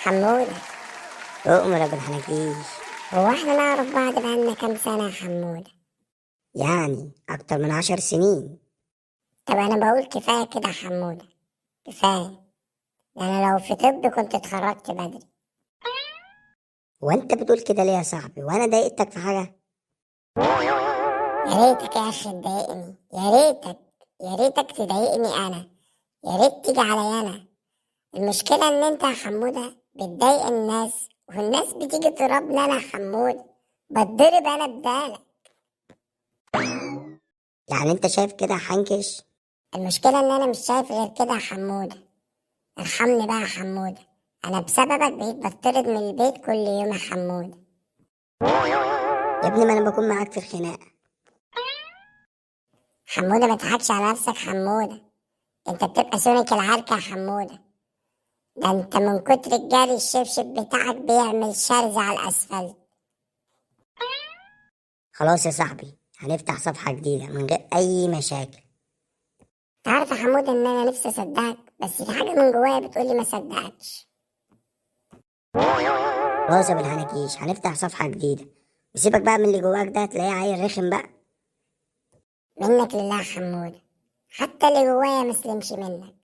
حمودة، أؤمر يا بالحنكيش. هو احنا نعرف بعض بقالنا كام سنة يا حمودة؟ يعني أكتر من 10 سنين. طب أنا بقول كفاية كده يا حمودة، كفاية. أنا لو في طب كنت اتخرجت بدري. وأنت بتقول كده ليه يا صاحبي؟ وأنا ضايقتك في حاجة؟ يا ريتك يا أخي تضايقني، يا ريتك، يا ريتك تضايقني أنا، يا ريت تيجي عليا أنا. المشكلة إن أنت يا حمودة بتضايق الناس، والناس بتيجي تضربني أنا يا حمودة، بتضرب أنا بدالك. يعني أنت شايف كده حنكش؟ المشكلة إن أنا مش شايف غير كده يا حمودة. ارحمني بقى يا حمودة، أنا بسببك بقيت بطرد من البيت كل يوم يا حمودة. يا ابني ما أنا بكون معاك في الخناقة. حمودة ما تضحكش على نفسك حمودة، انت بتبقى سونك العركة يا حمودة. ده انت من كتر الجري الشبشب بتاعك بيعمل شرز على الأسفلت. خلاص يا صاحبي، هنفتح صفحة جديدة من غير أي مشاكل. تعرف يا حمودة إن أنا نفسي أصدقك، بس في حاجة من جوايا بتقولي ما صدقكش. خلاص يا بالحنكيش، هنفتح صفحة جديدة. وسيبك بقى من اللي جواك ده، هتلاقيه عيل رخم بقى. منك لله يا حمودة، حتى اللي جوايا مسلمش منك.